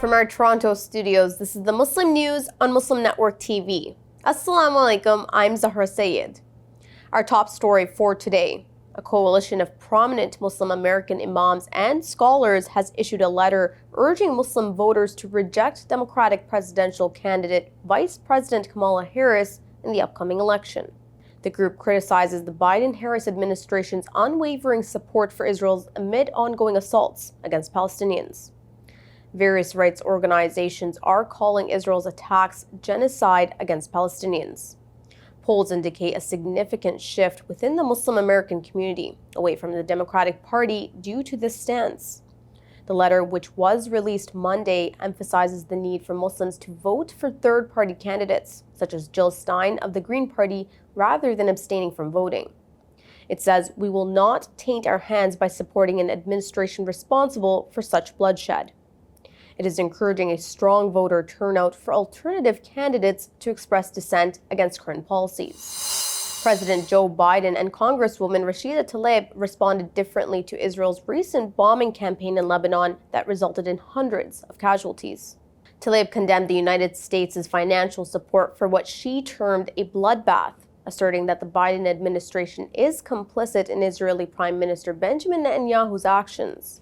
From our Toronto studios, this is the Muslim News on Muslim Network TV. Assalamu alaikum, I'm Zahra Syed. Our top story for today. A coalition of prominent Muslim American imams and scholars has issued a letter urging Muslim voters to reject Democratic presidential candidate Vice President Kamala Harris in the upcoming election. The group criticizes the Biden-Harris administration's unwavering support for Israel amid ongoing assaults against Palestinians. Various rights organizations are calling Israel's attacks genocide against Palestinians. Polls indicate a significant shift within the Muslim American community away from the Democratic Party due to this stance. The letter, which was released Monday, emphasizes the need for Muslims to vote for third-party candidates, such as Jill Stein of the Green Party, rather than abstaining from voting. It says, "We will not taint our hands by supporting an administration responsible for such bloodshed." It is encouraging a strong voter turnout for alternative candidates to express dissent against current policies. President Joe Biden and Congresswoman Rashida Tlaib responded differently to Israel's recent bombing campaign in Lebanon that resulted in hundreds of casualties. Tlaib condemned the United States' financial support for what she termed a bloodbath, asserting that the Biden administration is complicit in Israeli Prime Minister Benjamin Netanyahu's actions.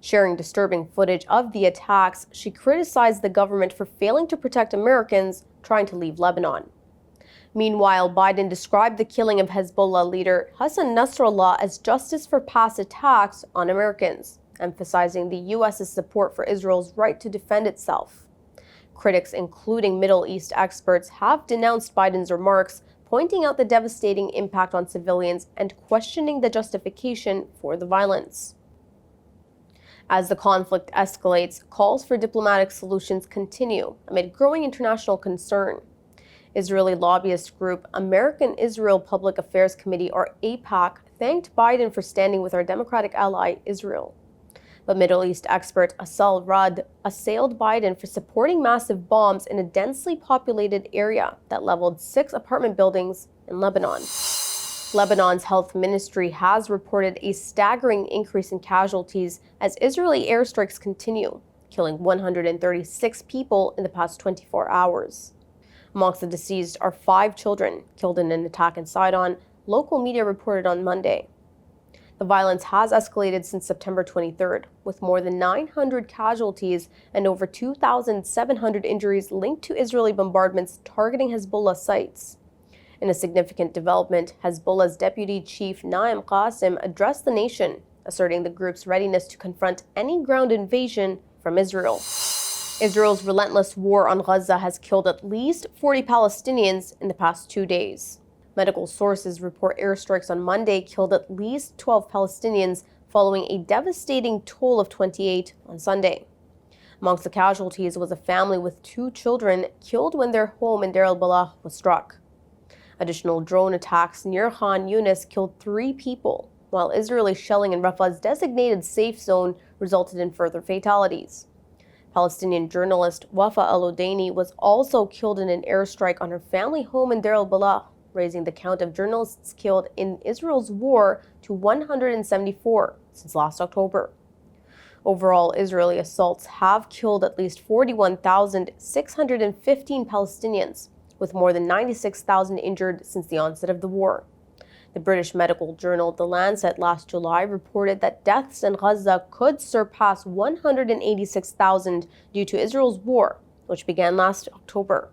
Sharing disturbing footage of the attacks, she criticized the government for failing to protect Americans trying to leave Lebanon. Meanwhile, Biden described the killing of Hezbollah leader Hassan Nasrallah as justice for past attacks on Americans, emphasizing the U.S.'s support for Israel's right to defend itself. Critics, including Middle East experts, have denounced Biden's remarks, pointing out the devastating impact on civilians and questioning the justification for the violence. As the conflict escalates, calls for diplomatic solutions continue amid growing international concern. Israeli lobbyist group American Israel Public Affairs Committee, or AIPAC, thanked Biden for standing with our democratic ally, Israel. But Middle East expert Asal Rad assailed Biden for supporting massive bombs in a densely populated area that leveled 6 apartment buildings in Lebanon. Lebanon's health ministry has reported a staggering increase in casualties as Israeli airstrikes continue, killing 136 people in the past 24 hours. Amongst the deceased are 5 children killed in an attack in Sidon, local media reported on Monday. The violence has escalated since September 23rd, with more than 900 casualties and over 2,700 injuries linked to Israeli bombardments targeting Hezbollah sites. In a significant development, Hezbollah's deputy chief Naim Qasim addressed the nation, asserting the group's readiness to confront any ground invasion from Israel. Israel's relentless war on Gaza has killed at least 40 Palestinians in the past 2 days. Medical sources report airstrikes on Monday killed at least 12 Palestinians, following a devastating toll of 28 on Sunday. Amongst the casualties was a family with 2 children killed when their home in Deir al-Balah was struck. Additional drone attacks near Khan Yunis killed 3 people, while Israeli shelling in Rafah's designated safe zone resulted in further fatalities. Palestinian journalist Wafa al-Odaini was also killed in an airstrike on her family home in Deir al-Balah, raising the count of journalists killed in Israel's war to 174 since last October. Overall, Israeli assaults have killed at least 41,615 Palestinians, with more than 96,000 injured since the onset of the war. The British medical journal The Lancet last July reported that deaths in Gaza could surpass 186,000 due to Israel's war, which began last October.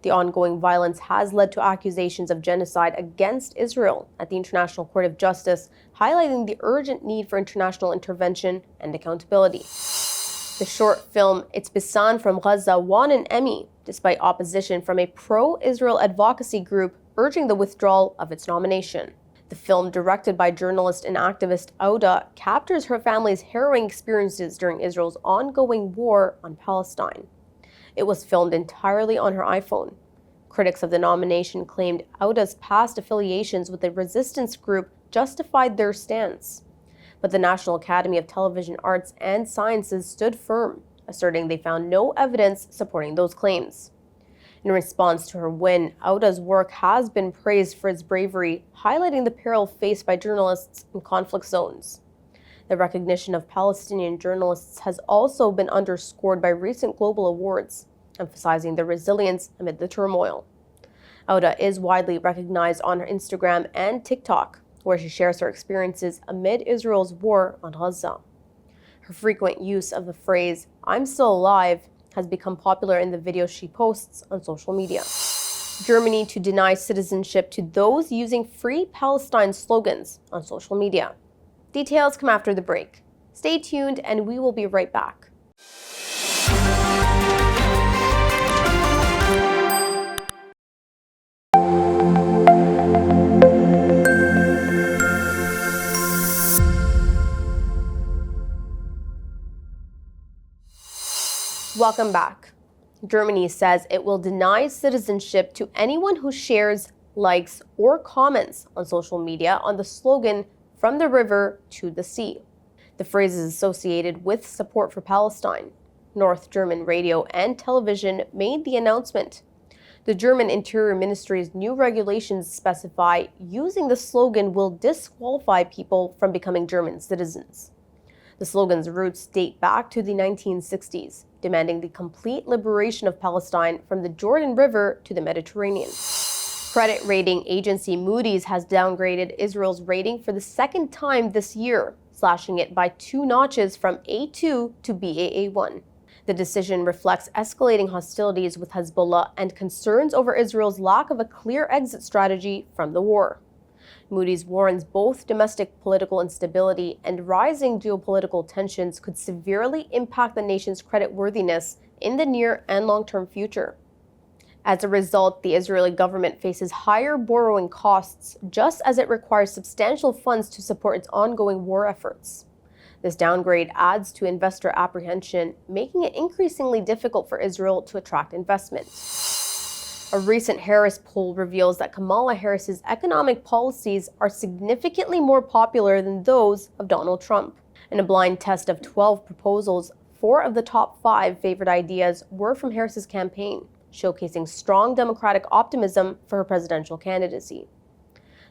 The ongoing violence has led to accusations of genocide against Israel at the International Court of Justice, highlighting the urgent need for international intervention and accountability. The short film It's Bisan from Gaza won an Emmy, despite opposition from a pro-Israel advocacy group urging the withdrawal of its nomination. The film, directed by journalist and activist Auda, captures her family's harrowing experiences during Israel's ongoing war on Palestine. It was filmed entirely on her iPhone. Critics of the nomination claimed Auda's past affiliations with the resistance group justified their stance. But the National Academy of Television Arts and Sciences stood firm, asserting they found no evidence supporting those claims. In response to her win, Auda's work has been praised for its bravery, highlighting the peril faced by journalists in conflict zones. The recognition of Palestinian journalists has also been underscored by recent global awards, emphasizing their resilience amid the turmoil. Auda is widely recognized on her Instagram and TikTok, where she shares her experiences amid Israel's war on Gaza. Her frequent use of the phrase, "I'm still alive," has become popular in the videos she posts on social media. Germany to deny citizenship to those using Free Palestine slogans on social media. Details come after the break. Stay tuned and we will be right back. Welcome back. Germany says it will deny citizenship to anyone who shares, likes, or comments on social media on the slogan, "From the river to the sea." The phrase is associated with support for Palestine. North German radio and television made the announcement. The German Interior Ministry's new regulations specify using the slogan will disqualify people from becoming German citizens. The slogan's roots date back to the 1960s, demanding the complete liberation of Palestine from the Jordan River to the Mediterranean. Credit rating agency Moody's has downgraded Israel's rating for the second time this year, slashing it by 2 notches from A2 to Baa1. The decision reflects escalating hostilities with Hezbollah and concerns over Israel's lack of a clear exit strategy from the war. Moody's warns both domestic political instability and rising geopolitical tensions could severely impact the nation's creditworthiness in the near and long-term future. As a result, the Israeli government faces higher borrowing costs just as it requires substantial funds to support its ongoing war efforts. This downgrade adds to investor apprehension, making it increasingly difficult for Israel to attract investment. A recent Harris poll reveals that Kamala Harris's economic policies are significantly more popular than those of Donald Trump. In a blind test of 12 proposals, 4 of the top 5 favored ideas were from Harris's campaign, showcasing strong Democratic optimism for her presidential candidacy.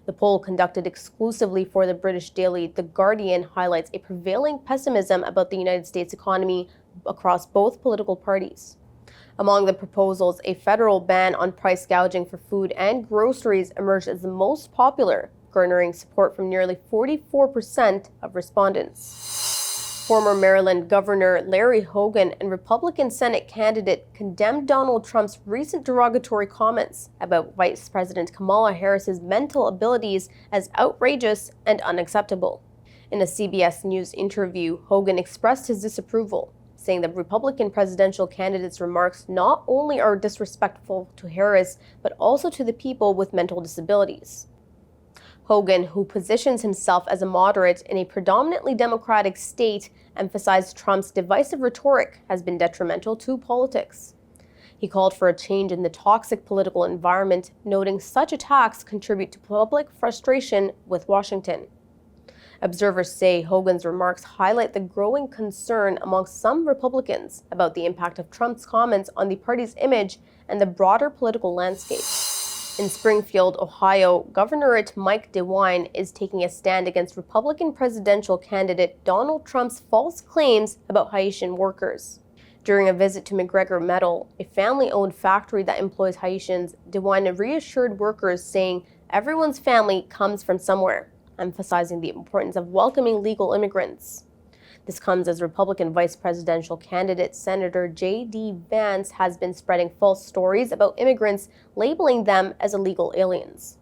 The poll, conducted exclusively for the British daily The Guardian, highlights a prevailing pessimism about the United States economy across both political parties. Among the proposals, a federal ban on price gouging for food and groceries emerged as the most popular, garnering support from nearly 44% of respondents. Former Maryland Governor Larry Hogan and Republican Senate candidate condemned Donald Trump's recent derogatory comments about Vice President Kamala Harris's mental abilities as outrageous and unacceptable. In a CBS News interview, Hogan expressed his disapproval, saying the Republican presidential candidate's remarks not only are disrespectful to Harris, but also to the people with mental disabilities. Hogan, who positions himself as a moderate in a predominantly Democratic state, emphasized Trump's divisive rhetoric has been detrimental to politics. He called for a change in the toxic political environment, noting such attacks contribute to public frustration with Washington. Observers say Hogan's remarks highlight the growing concern amongst some Republicans about the impact of Trump's comments on the party's image and the broader political landscape. In Springfield, Ohio, Governorate Mike Dewine is taking a stand against Republican presidential candidate Donald Trump's false claims about Haitian workers. During a visit to McGregor Metal, a family-owned factory that employs Haitians, Dewine reassured workers, saying everyone's family comes from somewhere, emphasizing the importance of welcoming legal immigrants. This comes as Republican vice presidential candidate Senator J.D. Vance has been spreading false stories about immigrants, labeling them as illegal aliens.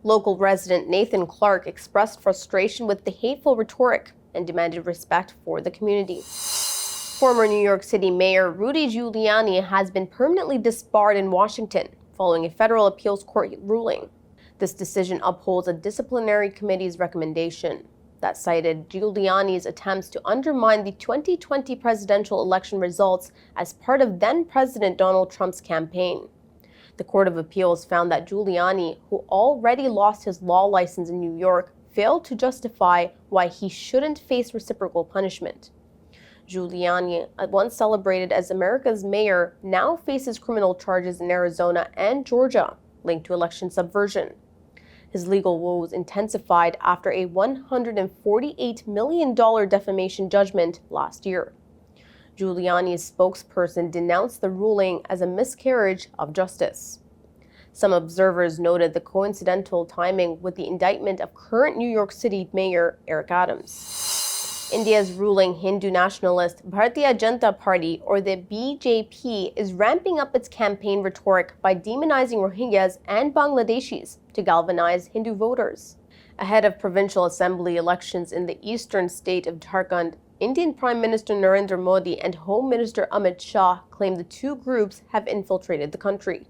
Local resident Nathan Clark expressed frustration with the hateful rhetoric and demanded respect for the community. Former New York City Mayor Rudy Giuliani has been permanently disbarred in Washington following a federal appeals court ruling. This decision upholds a disciplinary committee's recommendation that cited Giuliani's attempts to undermine the 2020 presidential election results as part of then-President Donald Trump's campaign. The Court of Appeals found that Giuliani, who already lost his law license in New York, failed to justify why he shouldn't face reciprocal punishment. Giuliani, once celebrated as America's mayor, now faces criminal charges in Arizona and Georgia linked to election subversion. His legal woes intensified after a $148 million defamation judgment last year. Giuliani's spokesperson denounced the ruling as a miscarriage of justice. Some observers noted the coincidental timing with the indictment of current New York City Mayor Eric Adams. India's ruling Hindu nationalist Bharatiya Janata Party, or the BJP, is ramping up its campaign rhetoric by demonizing Rohingyas and Bangladeshis to galvanize Hindu voters. Ahead of provincial assembly elections in the eastern state of Jharkhand, Indian Prime Minister Narendra Modi and Home Minister Amit Shah claim the two groups have infiltrated the country.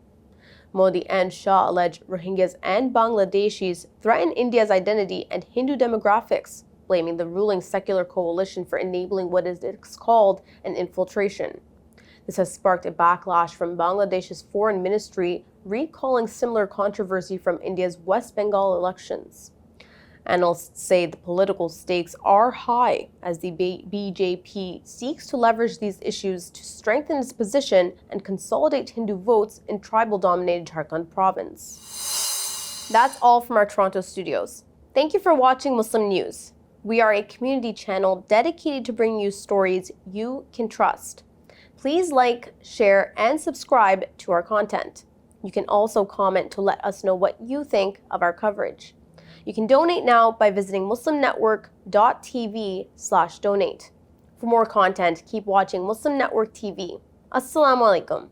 Modi and Shah allege Rohingyas and Bangladeshis threaten India's identity and Hindu demographics, blaming the ruling secular coalition for enabling what is called an infiltration. This has sparked a backlash from Bangladesh's foreign ministry, recalling similar controversy from India's West Bengal elections. Analysts say the political stakes are high as the BJP seeks to leverage these issues to strengthen its position and consolidate Hindu votes in tribal-dominated Jharkhand province. That's all from our Toronto studios. Thank you for watching Muslim News. We are a community channel dedicated to bringing you stories you can trust. Please like, share, and subscribe to our content. You can also comment to let us know what you think of our coverage. You can donate now by visiting muslimnetwork.tv/donate. For more content, keep watching Muslim Network TV. Assalamu alaikum.